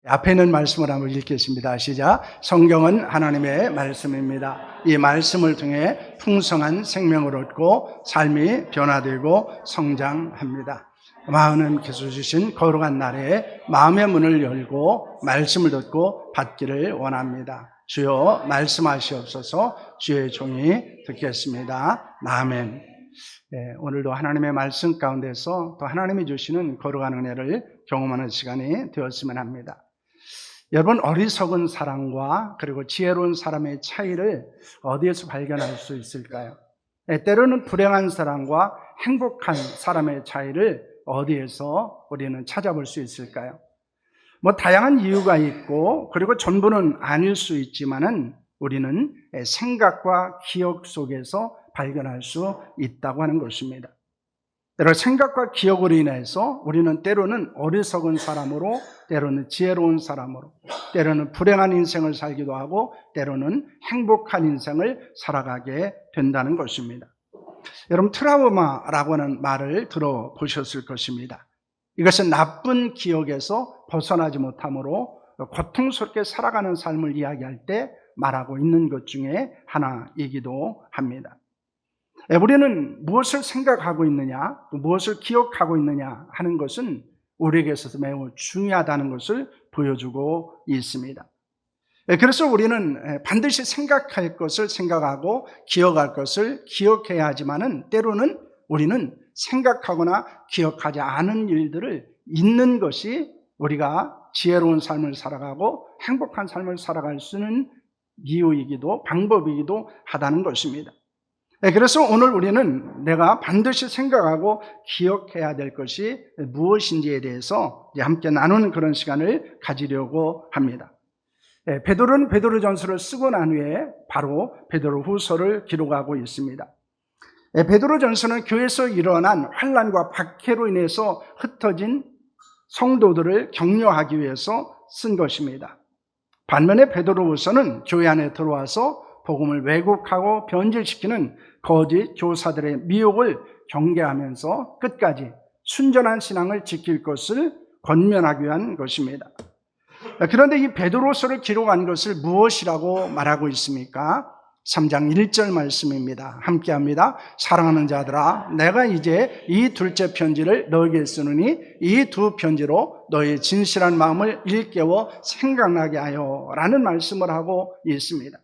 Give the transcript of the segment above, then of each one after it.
앞에 있는 말씀을 한번 읽겠습니다. 시작. 성경은 하나님의 말씀입니다. 이 말씀을 통해 풍성한 생명을 얻고 삶이 변화되고 성장합니다. 하나님께서 주신 거룩한 날에 마음의 문을 열고 말씀을 듣고 받기를 원합니다. 주여 말씀하시옵소서. 주의 종이 듣겠습니다. 아멘. 오늘도 하나님의 말씀 가운데서 또 하나님이 주시는 거룩한 은혜를 경험하는 시간이 되었으면 합니다. 여러분, 어리석은 사람과 그리고 지혜로운 사람의 차이를 어디에서 발견할 수 있을까요? 때로는 불행한 사람과 행복한 사람의 차이를 어디에서 우리는 찾아볼 수 있을까요? 다양한 이유가 있고 그리고 전부는 아닐 수 있지만은 우리는 생각과 기억 속에서 발견할 수 있다고 하는 것입니다. 여러 생각과 기억으로 인해서 우리는 때로는 어리석은 사람으로, 때로는 지혜로운 사람으로, 때로는 불행한 인생을 살기도 하고 때로는 행복한 인생을 살아가게 된다는 것입니다. 여러분, 트라우마라고 하는 말을 들어보셨을 것입니다. 이것은 나쁜 기억에서 벗어나지 못함으로 고통스럽게 살아가는 삶을 이야기할 때 말하고 있는 것 중에 하나이기도 합니다. 우리는 무엇을 생각하고 있느냐, 무엇을 기억하고 있느냐 하는 것은 우리에게 있어서 매우 중요하다는 것을 보여주고 있습니다. 그래서 우리는 반드시 생각할 것을 생각하고 기억할 것을 기억해야 하지만은 때로는 우리는 생각하거나 기억하지 않은 일들을 잊는 것이 우리가 지혜로운 삶을 살아가고 행복한 삶을 살아갈 수 있는 이유이기도 방법이기도 하다는 것입니다. 그래서 오늘 우리는 내가 반드시 생각하고 기억해야 될 것이 무엇인지에 대해서 함께 나누는 그런 시간을 가지려고 합니다. 베드로는 베드로전서를 쓰고 난 후에 바로 베드로후서를 기록하고 있습니다. 베드로전서는 교회에서 일어난 환난과 박해로 인해서 흩어진 성도들을 격려하기 위해서 쓴 것입니다. 반면에 베드로후서는 교회 안에 들어와서 복음을 왜곡하고 변질시키는 거짓 교사들의 미혹을 경계하면서 끝까지 순전한 신앙을 지킬 것을 권면하기 위한 것입니다. 그런데 이 베드로서를 기록한 것을 무엇이라고 말하고 있습니까? 3장 1절 말씀입니다. 함께합니다. 사랑하는 자들아, 내가 이제 이 둘째 편지를 너에게 쓰느니 이 두 편지로 너의 진실한 마음을 일깨워 생각나게 하여 라는 말씀을 하고 있습니다.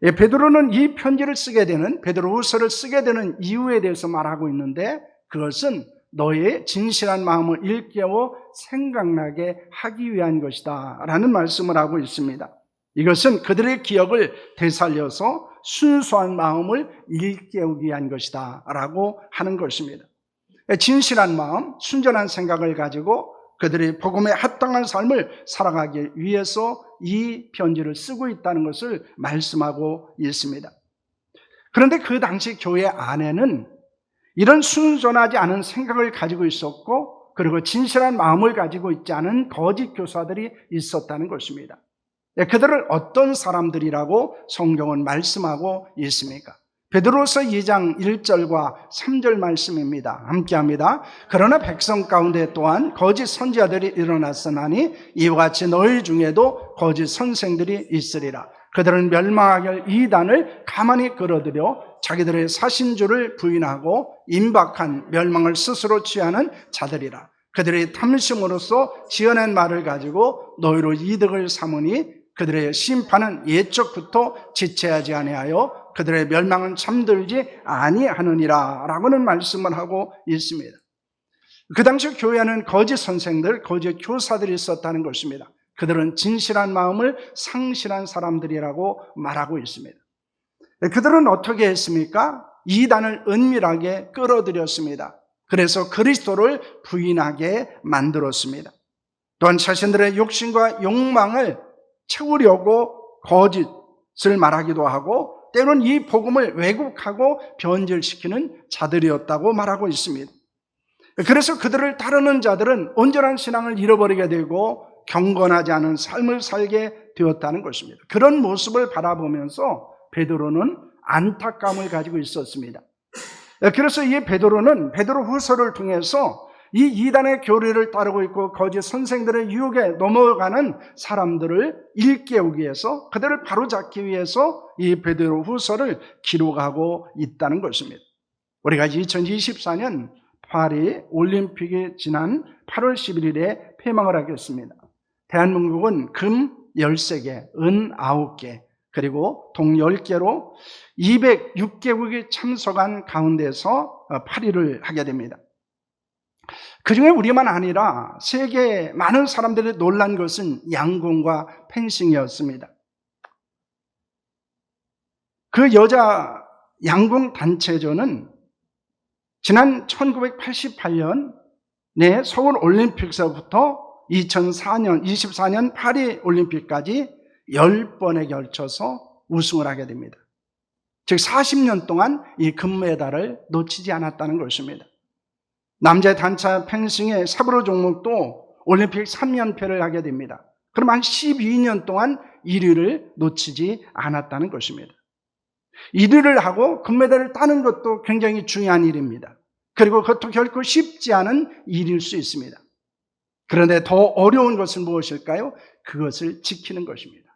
베드로는 이 편지를 쓰게 되는, 베드로후서를 쓰게 되는 이유에 대해서 말하고 있는데 그것은 너의 진실한 마음을 일깨워 생각나게 하기 위한 것이다 라는 말씀을 하고 있습니다. 이것은 그들의 기억을 되살려서 순수한 마음을 일깨우기 위한 것이다 라고 하는 것입니다. 진실한 마음, 순전한 생각을 가지고 그들이 복음에 합당한 삶을 살아가기 위해서 이 편지를 쓰고 있다는 것을 말씀하고 있습니다. 그런데 그 당시 교회 안에는 이런 순전하지 않은 생각을 가지고 있었고 그리고 진실한 마음을 가지고 있지 않은 거짓 교사들이 있었다는 것입니다. 그들을 어떤 사람들이라고 성경은 말씀하고 있습니까? 베드로서 2장 1절과 3절 말씀입니다. 함께합니다. 그러나 백성 가운데 또한 거짓 선지자들이 일어났으나니 이와 같이 너희 중에도 거짓 선생들이 있으리라. 그들은 멸망하길 이단을 가만히 끌어들여 자기들의 사신주를 부인하고 임박한 멸망을 스스로 취하는 자들이라. 그들의 탐심으로써 지어낸 말을 가지고 너희로 이득을 삼으니 그들의 심판은 옛적부터 지체하지 아니하여 그들의 멸망은 잠들지 아니하느니라 라고는 말씀을 하고 있습니다. 그 당시 교회에는 거짓 선생들, 거짓 교사들이 있었다는 것입니다. 그들은 진실한 마음을 상실한 사람들이라고 말하고 있습니다. 그들은 어떻게 했습니까? 이단을 은밀하게 끌어들였습니다. 그래서 그리스도를 부인하게 만들었습니다. 또한 자신들의 욕심과 욕망을 채우려고 거짓을 말하기도 하고 때로는 이 복음을 왜곡하고 변질시키는 자들이었다고 말하고 있습니다. 그래서 그들을 따르는 자들은 온전한 신앙을 잃어버리게 되고 경건하지 않은 삶을 살게 되었다는 것입니다. 그런 모습을 바라보면서 베드로는 안타까움을 가지고 있었습니다. 그래서 이 베드로는 베드로후서를 통해서 이 이단의 교리를 따르고 있고 거짓 선생들의 유혹에 넘어가는 사람들을 일깨우기 위해서, 그들을 바로잡기 위해서 이 베드로후서를 기록하고 있다는 것입니다. 우리가 2024년 파리 올림픽이 지난 8월 11일에 폐막을 하겠습니다. 대한민국은 금 13개, 은 9개, 그리고 동 10개로 206개국이 참석한 가운데서 파리를 하게 됩니다. 그 중에 우리만 아니라 세계 많은 사람들이 놀란 것은 양궁과 펜싱이었습니다. 그 여자 양궁 단체전은 지난 1988년 서울 올림픽서부터 2024년 파리 올림픽까지 10번에 걸쳐서 우승을 하게 됩니다. 즉 40년 동안 이 금메달을 놓치지 않았다는 것입니다. 남자 단차 펜싱의 사브르 종목도 올림픽 3연패를 하게 됩니다. 그럼 한 12년 동안 1위를 놓치지 않았다는 것입니다. 1위를 하고 금메달을 따는 것도 굉장히 중요한 일입니다. 그리고 그것도 결코 쉽지 않은 일일 수 있습니다. 그런데 더 어려운 것은 무엇일까요? 그것을 지키는 것입니다.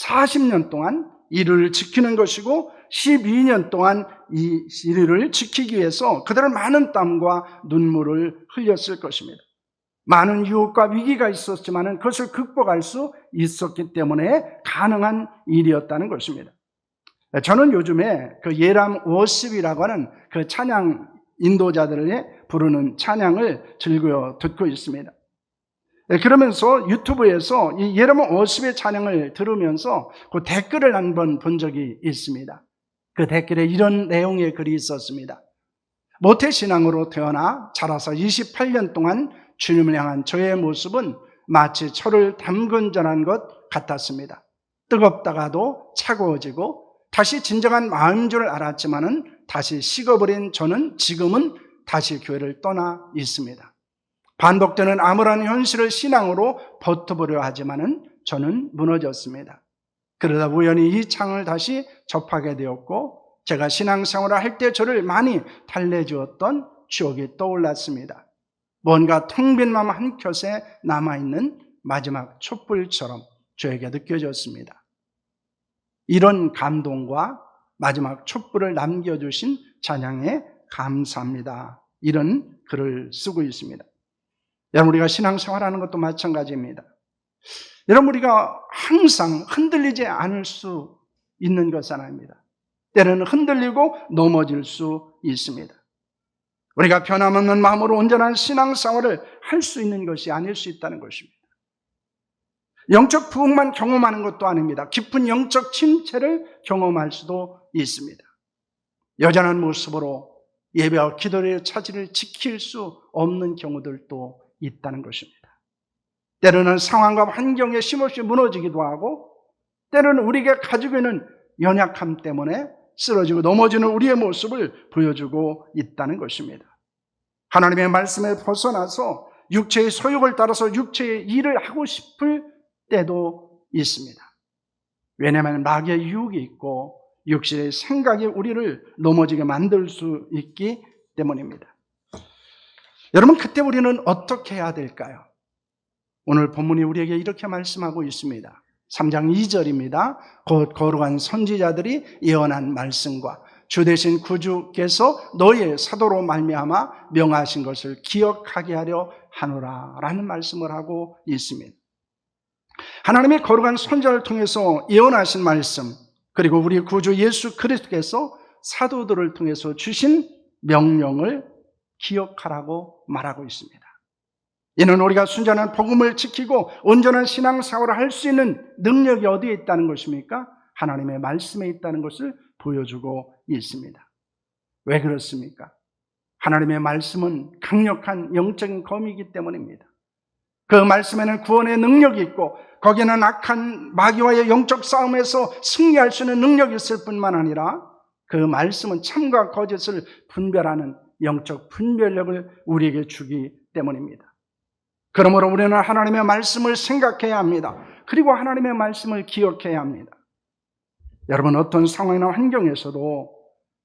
40년 동안 1위를 지키는 것이고 12년 동안 이 1위를 지키기 위해서 그들은 많은 땀과 눈물을 흘렸을 것입니다. 많은 유혹과 위기가 있었지만 그것을 극복할 수 있었기 때문에 가능한 일이었다는 것입니다. 저는 요즘에 그 예람 워십이라고 하는 그 찬양, 인도자들이 부르는 찬양을 즐겨 듣고 있습니다. 그러면서 유튜브에서 이 예람 워십의 찬양을 들으면서 그 댓글을 한번 본 적이 있습니다. 그 댓글에 이런 내용의 글이 있었습니다. 모태신앙으로 태어나 자라서 28년 동안 주님을 향한 저의 모습은 마치 철을 담근 전한 것 같았습니다. 뜨겁다가도 차가워지고 다시 진정한 마음인 줄 알았지만은 다시 식어버린 저는 지금은 다시 교회를 떠나 있습니다. 반복되는 암울한 현실을 신앙으로 버텨보려 하지만은 저는 무너졌습니다. 그러다 우연히 이 창을 다시 접하게 되었고 제가 신앙생활을 할 때 저를 많이 달래주었던 추억이 떠올랐습니다. 뭔가 텅 빈 마음 한켠에 남아있는 마지막 촛불처럼 저에게 느껴졌습니다. 이런 감동과 마지막 촛불을 남겨주신 찬양에 감사합니다. 이런 글을 쓰고 있습니다. 여러분, 우리가 신앙생활하는 것도 마찬가지입니다. 여러분, 우리가 항상 흔들리지 않을 수 있는 것은 아닙니다. 때로는 흔들리고 넘어질 수 있습니다. 우리가 변함없는 마음으로 온전한 신앙생활을 할 수 있는 것이 아닐 수 있다는 것입니다. 영적 부흥만 경험하는 것도 아닙니다. 깊은 영적 침체를 경험할 수도 있습니다. 여전한 모습으로 예배와 기도의 차질을 지킬 수 없는 경우들도 있다는 것입니다. 때로는 상황과 환경에 힘없이 무너지기도 하고 때로는 우리가 가지고 있는 연약함 때문에 쓰러지고 넘어지는 우리의 모습을 보여주고 있다는 것입니다. 하나님의 말씀에 벗어나서 육체의 소욕을 따라서 육체의 일을 하고 싶을 때도 있습니다. 왜냐하면 마귀의 유혹이 있고 육신의 생각이 우리를 넘어지게 만들 수 있기 때문입니다. 여러분, 그때 우리는 어떻게 해야 될까요? 오늘 본문이 우리에게 이렇게 말씀하고 있습니다. 3장 2절입니다. 곧 거룩한 선지자들이 예언한 말씀과 주 되신 구주께서 너희의 사도로 말미암아 명하신 것을 기억하게 하려 하노라 라는 말씀을 하고 있습니다. 하나님의 거룩한 선지자를 통해서 예언하신 말씀, 그리고 우리 구주 예수 그리스도께서 사도들을 통해서 주신 명령을 기억하라고 말하고 있습니다. 이는 우리가 순전한 복음을 지키고 온전한 신앙생활을 할 수 있는 능력이 어디에 있다는 것입니까? 하나님의 말씀에 있다는 것을 보여주고 있습니다. 왜 그렇습니까? 하나님의 말씀은 강력한 영적인 검이기 때문입니다. 그 말씀에는 구원의 능력이 있고 거기에는 악한 마귀와의 영적 싸움에서 승리할 수 있는 능력이 있을 뿐만 아니라 그 말씀은 참과 거짓을 분별하는 영적 분별력을 우리에게 주기 때문입니다. 그러므로 우리는 하나님의 말씀을 생각해야 합니다. 그리고 하나님의 말씀을 기억해야 합니다. 여러분, 어떤 상황이나 환경에서도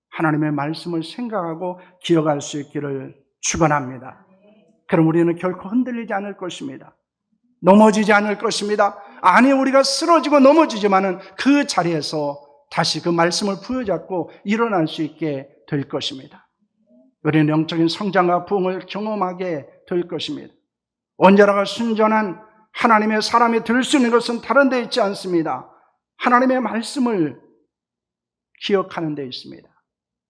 하나님의 말씀을 생각하고 기억할 수 있기를 축원합니다. 그럼 우리는 결코 흔들리지 않을 것입니다. 넘어지지 않을 것입니다. 아니, 우리가 쓰러지고 넘어지지만은 그 자리에서 다시 그 말씀을 부여잡고 일어날 수 있게 될 것입니다. 우리는 영적인 성장과 부흥을 경험하게 될 것입니다. 언제나 순전한 하나님의 사람이 될 수 있는 것은 다른 데 있지 않습니다. 하나님의 말씀을 기억하는 데 있습니다.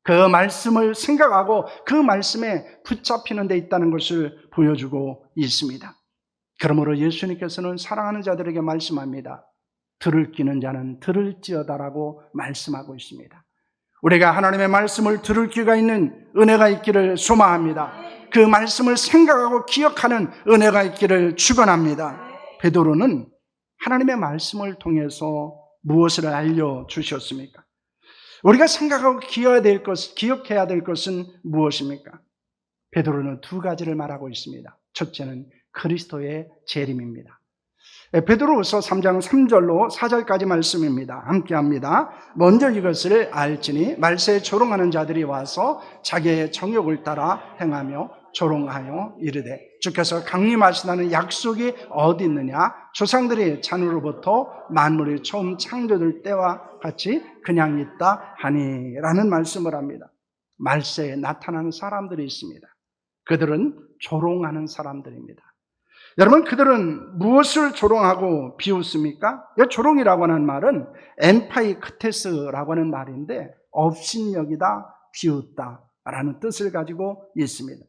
그 말씀을 생각하고 그 말씀에 붙잡히는 데 있다는 것을 보여주고 있습니다. 그러므로 예수님께서는 사랑하는 자들에게 말씀합니다. 들을 끼는 자는 들을지어다라고 말씀하고 있습니다. 우리가 하나님의 말씀을 들을 귀가 있는 은혜가 있기를 소망합니다. 그 말씀을 생각하고 기억하는 은혜가 있기를 축원합니다. 베드로는 하나님의 말씀을 통해서 무엇을 알려주셨습니까? 우리가 생각하고 기억해야 될 것은 무엇입니까? 베드로는 두 가지를 말하고 있습니다. 첫째는 그리스도의 재림입니다. 베드로후서 3장 3절로 4절까지 말씀입니다. 함께합니다. 먼저 이것을 알지니 말세에 조롱하는 자들이 와서 자기의 정욕을 따라 행하며 조롱하여 이르되 주께서 강림하시다는 약속이 어디 있느냐? 조상들이 잔으로부터 만물이 처음 창조될 때와 같이 그냥 있다 하니 라는 말씀을 합니다. 말세에 나타나는 사람들이 있습니다. 그들은 조롱하는 사람들입니다. 여러분, 그들은 무엇을 조롱하고 비웃습니까? 조롱이라고 하는 말은 엠파이크테스라고 하는 말인데 업신여기다, 비웃다라는 뜻을 가지고 있습니다.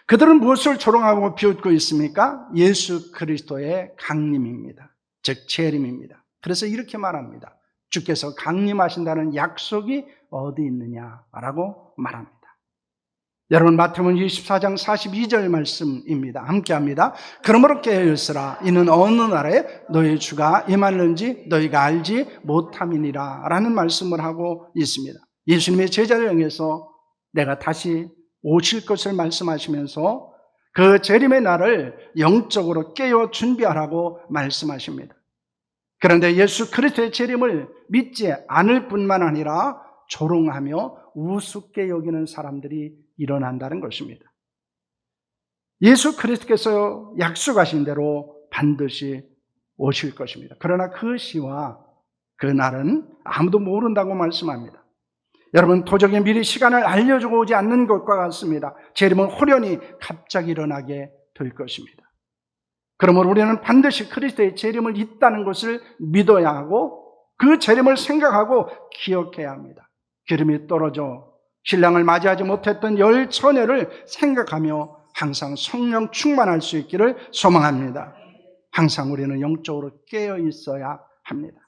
그들은 무엇을 조롱하고 비웃고 있습니까? 예수 그리스도의 강림입니다. 즉 재림입니다. 그래서 이렇게 말합니다. 주께서 강림하신다는 약속이 어디 있느냐라고 말합니다. 여러분, 마태복음 24장 42절 말씀입니다. 함께합니다. 그러므로 깨어있으라. 이는 어느 날에 너희 주가 임하는지 너희가 알지 못함이니라 라는 말씀을 하고 있습니다. 예수님의 제자를 향해서 내가 다시 오실 것을 말씀하시면서 그 재림의 날을 영적으로 깨어 준비하라고 말씀하십니다. 그런데 예수 그리스도의 재림을 믿지 않을 뿐만 아니라 조롱하며 우습게 여기는 사람들이 일어난다는 것입니다. 예수 그리스도께서 약속하신 대로 반드시 오실 것입니다. 그러나 그 시와 그 날은 아무도 모른다고 말씀합니다. 여러분, 도적이 미리 시간을 알려주고 오지 않는 것과 같습니다. 재림은 호련히 갑자기 일어나게 될 것입니다. 그러므로 우리는 반드시 그리스도의 재림을 있다는 것을 믿어야 하고 그 재림을 생각하고 기억해야 합니다. 기름이 떨어져 신랑을 맞이하지 못했던 열 처녀를 생각하며 항상 성령 충만할 수 있기를 소망합니다. 항상 우리는 영적으로 깨어 있어야 합니다.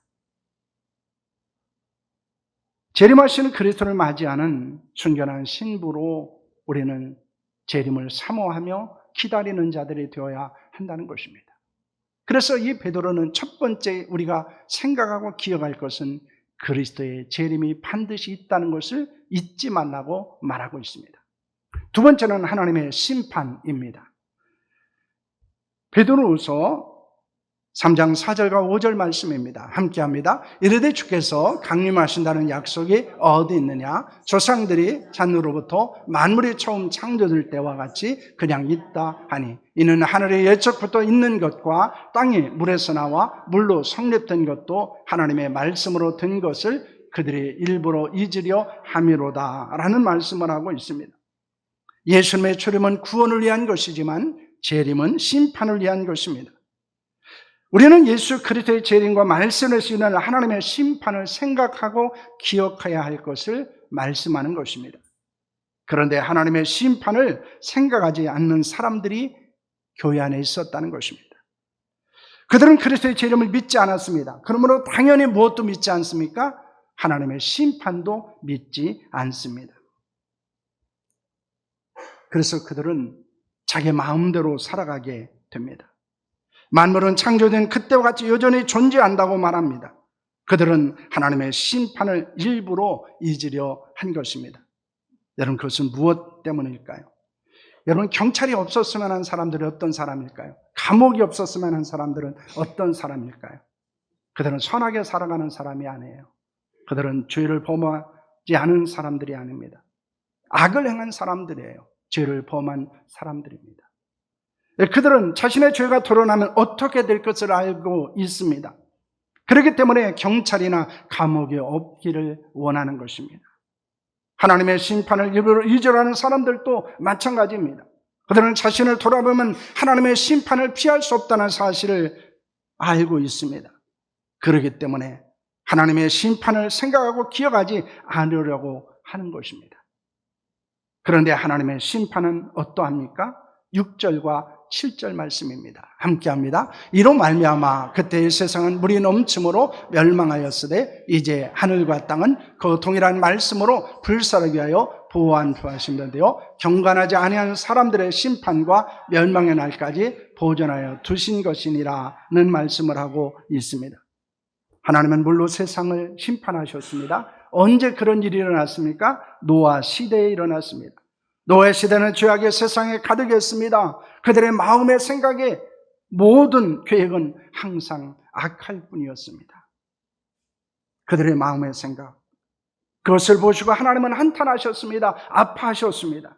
재림하시는 그리스도를 맞이하는 순결한 신부로 우리는 재림을 사모하며 기다리는 자들이 되어야 한다는 것입니다. 그래서 이 베드로는 첫 번째 우리가 생각하고 기억할 것은 그리스도의 재림이 반드시 있다는 것을 잊지 말라고 말하고 있습니다. 두 번째는 하나님의 심판입니다. 베드로후서 3장 4절과 5절 말씀입니다. 함께합니다. 이르되 주께서 강림하신다는 약속이 어디 있느냐? 조상들이 잔으로부터 만물이 처음 창조될 때와 같이 그냥 있다 하니 이는 하늘의 예적부터 있는 것과 땅이 물에서 나와 물로 성립된 것도 하나님의 말씀으로 된 것을 그들이 일부러 잊으려 함이로다 라는 말씀을 하고 있습니다. 예수님의 출임은 구원을 위한 것이지만 재림은 심판을 위한 것입니다. 우리는 예수 그리스도의 재림과 말씀에서 일어날 하나님의 심판을 생각하고 기억해야 할 것을 말씀하는 것입니다. 그런데 하나님의 심판을 생각하지 않는 사람들이 교회 안에 있었다는 것입니다. 그들은 그리스도의 재림을 믿지 않았습니다. 그러므로 당연히 무엇도 믿지 않습니까? 하나님의 심판도 믿지 않습니다. 그래서 그들은 자기 마음대로 살아가게 됩니다. 만물은 창조된 그때와 같이 여전히 존재한다고 말합니다. 그들은 하나님의 심판을 일부러 잊으려 한 것입니다. 여러분, 그것은 무엇 때문일까요? 여러분, 경찰이 없었으면 한 사람들은 어떤 사람일까요? 감옥이 없었으면 한 사람들은 어떤 사람일까요? 그들은 선하게 살아가는 사람이 아니에요. 그들은 죄를 범하지 않은 사람들이 아닙니다. 악을 행한 사람들이에요. 죄를 범한 사람들입니다. 그들은 자신의 죄가 드러나면 어떻게 될 것을 알고 있습니다. 그렇기 때문에 경찰이나 감옥에 없기를 원하는 것입니다. 하나님의 심판을 이별하는 사람들도 마찬가지입니다. 그들은 자신을 돌아보면 하나님의 심판을 피할 수 없다는 사실을 알고 있습니다. 그렇기 때문에 하나님의 심판을 생각하고 기억하지 않으려고 하는 것입니다. 그런데 하나님의 심판은 어떠합니까? 6절과 7절 말씀입니다. 함께합니다. 이로 말미암아 그때의 세상은 물이 넘침으로 멸망하였으되 이제 하늘과 땅은 그 동일한 말씀으로 불사르게 하여 보호하시는데요, 경건하지 아니한 사람들의 심판과 멸망의 날까지 보존하여 두신 것이니라는 말씀을 하고 있습니다. 하나님은 물로 세상을 심판하셨습니다. 언제 그런 일이 일어났습니까? 노아 시대에 일어났습니다. 노아의 시대는 죄악의 세상에 가득했습니다. 그들의 마음의 생각에 모든 계획은 항상 악할 뿐이었습니다. 그들의 마음의 생각, 그것을 보시고 하나님은 한탄하셨습니다. 아파하셨습니다.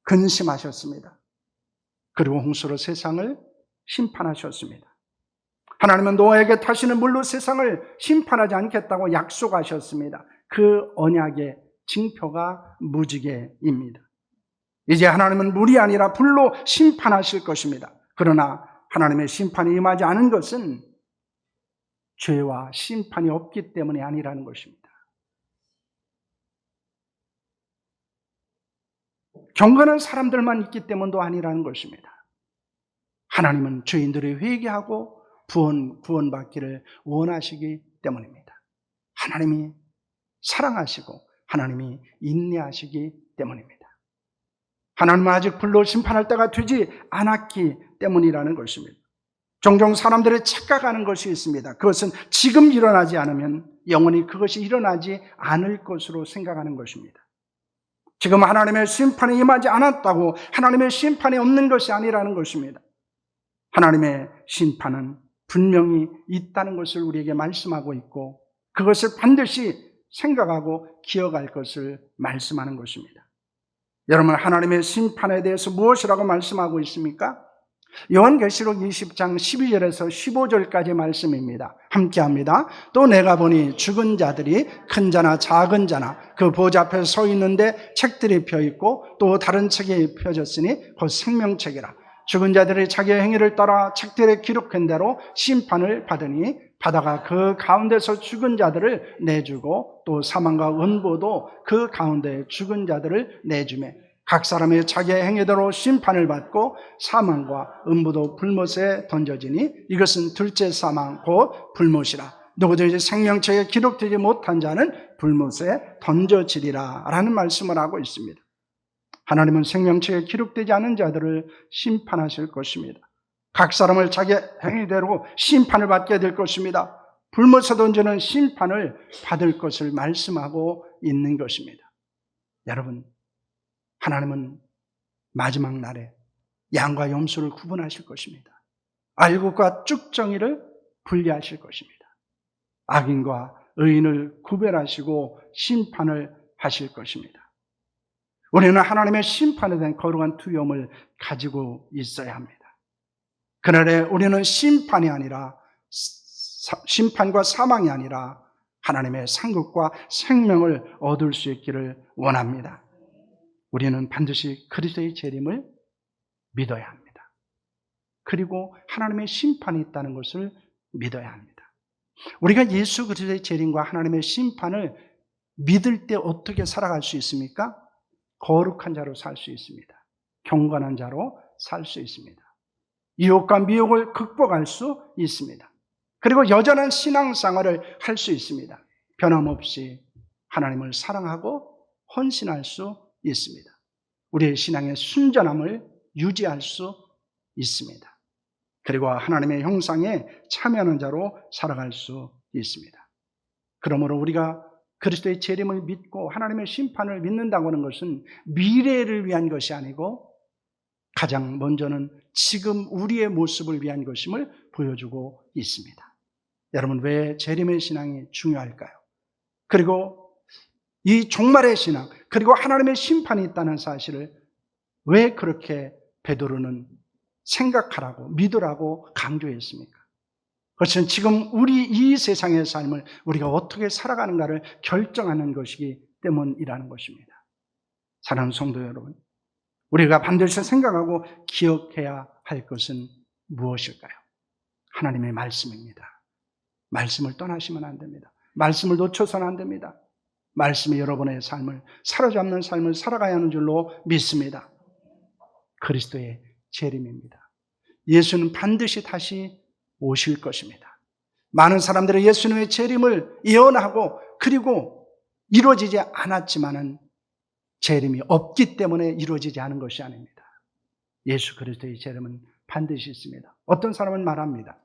근심하셨습니다. 그리고 홍수로 세상을 심판하셨습니다. 하나님은 노아에게 다시는 물로 세상을 심판하지 않겠다고 약속하셨습니다. 그 언약의 징표가 무지개입니다. 이제 하나님은 물이 아니라 불로 심판하실 것입니다. 그러나 하나님의 심판이 임하지 않은 것은 죄와 심판이 없기 때문이 아니라는 것입니다. 경건한 사람들만 있기 때문도 아니라는 것입니다. 하나님은 죄인들이 회개하고 구원받기를 원하시기 때문입니다. 하나님이 사랑하시고 하나님이 인내하시기 때문입니다. 하나님은 아직 불로 심판할 때가 되지 않았기 때문이라는 것입니다. 종종 사람들이 착각하는 것이 있습니다. 그것은 지금 일어나지 않으면 영원히 그것이 일어나지 않을 것으로 생각하는 것입니다. 지금 하나님의 심판이 임하지 않았다고 하나님의 심판이 없는 것이 아니라는 것입니다. 하나님의 심판은 분명히 있다는 것을 우리에게 말씀하고 있고 그것을 반드시 생각하고 기억할 것을 말씀하는 것입니다. 여러분, 하나님의 심판에 대해서 무엇이라고 말씀하고 있습니까? 요한계시록 20장 12절에서 15절까지 말씀입니다. 함께합니다. 또 내가 보니 죽은 자들이 큰 자나 작은 자나 그 보좌 앞에 서 있는데 책들이 펴있고 또 다른 책이 펴졌으니 곧 생명책이라. 죽은 자들이 자기의 행위를 따라 책들에 기록한 대로 심판을 받으니 바다가 그 가운데서 죽은 자들을 내주고 또 사망과 음부도 그 가운데 죽은 자들을 내주매 각 사람의 자기의 행위대로 심판을 받고 사망과 음부도 불못에 던져지니 이것은 둘째 사망 곧 불못이라. 누구든지 생명책에 기록되지 못한 자는 불못에 던져지리라 라는 말씀을 하고 있습니다. 하나님은 생명책에 기록되지 않은 자들을 심판하실 것입니다. 각 사람을 자기 행위대로 심판을 받게 될 것입니다. 불못에 던지는 심판을 받을 것을 말씀하고 있는 것입니다. 여러분, 하나님은 마지막 날에 양과 염소를 구분하실 것입니다. 알곡과 쭉정이를 분리하실 것입니다. 악인과 의인을 구별하시고 심판을 하실 것입니다. 우리는 하나님의 심판에 대한 거룩한 두려움을 가지고 있어야 합니다. 그날에 우리는 심판이 아니라 심판과 사망이 아니라 하나님의 상급과 생명을 얻을 수 있기를 원합니다. 우리는 반드시 그리스도의 재림을 믿어야 합니다. 그리고 하나님의 심판이 있다는 것을 믿어야 합니다. 우리가 예수 그리스도의 재림과 하나님의 심판을 믿을 때 어떻게 살아갈 수 있습니까? 거룩한 자로 살 수 있습니다. 경건한 자로 살 수 있습니다. 유혹과 미혹을 극복할 수 있습니다. 그리고 여전한 신앙생활을 할 수 있습니다. 변함없이 하나님을 사랑하고 헌신할 수 있습니다. 우리의 신앙의 순전함을 유지할 수 있습니다. 그리고 하나님의 형상에 참여하는 자로 살아갈 수 있습니다. 그러므로 우리가 그리스도의 재림을 믿고 하나님의 심판을 믿는다고 하는 것은 미래를 위한 것이 아니고 가장 먼저는 지금 우리의 모습을 위한 것임을 보여주고 있습니다. 여러분, 왜 재림의 신앙이 중요할까요? 그리고 이 종말의 신앙, 그리고 하나님의 심판이 있다는 사실을 왜 그렇게 베드로는 생각하라고, 믿으라고 강조했습니까? 그것은 지금 우리 이 세상의 삶을 우리가 어떻게 살아가는가를 결정하는 것이기 때문이라는 것입니다. 사랑하는 성도 여러분, 우리가 반드시 생각하고 기억해야 할 것은 무엇일까요? 하나님의 말씀입니다. 말씀을 떠나시면 안 됩니다. 말씀을 놓쳐서는 안 됩니다. 말씀이 여러분의 삶을, 사로잡는 삶을 살아가야 하는 줄로 믿습니다. 그리스도의 재림입니다. 예수는 반드시 다시 오실 것입니다. 많은 사람들은 예수님의 재림을 예언하고 그리고 이루어지지 않았지만은 재림이 없기 때문에 이루어지지 않은 것이 아닙니다. 예수 그리스도의 재림은 반드시 있습니다. 어떤 사람은 말합니다.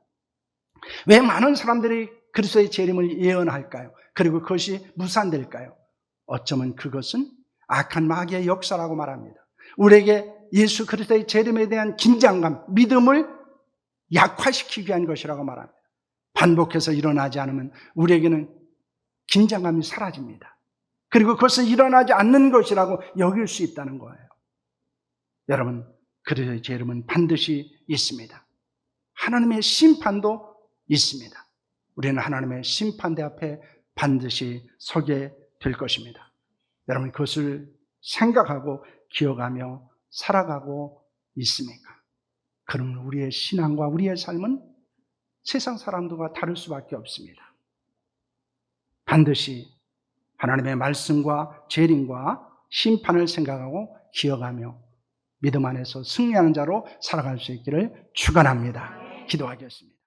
왜 많은 사람들이 그리스도의 재림을 예언할까요? 그리고 그것이 무산될까요? 어쩌면 그것은 악한 마귀의 역사라고 말합니다. 우리에게 예수 그리스도의 재림에 대한 긴장감, 믿음을 약화시키기 위한 것이라고 말합니다. 반복해서 일어나지 않으면 우리에게는 긴장감이 사라집니다. 그리고 그것은 일어나지 않는 것이라고 여길 수 있다는 거예요. 여러분, 그리스도의 재림은 반드시 있습니다. 하나님의 심판도 있습니다. 우리는 하나님의 심판대 앞에 반드시 서게 될 것입니다. 여러분, 그것을 생각하고 기억하며 살아가고 있습니까? 그러면 우리의 신앙과 우리의 삶은 세상 사람들과 다를 수밖에 없습니다. 반드시 하나님의 말씀과 재림과 심판을 생각하고 기억하며 믿음 안에서 승리하는 자로 살아갈 수 있기를 축원합니다. 기도하겠습니다.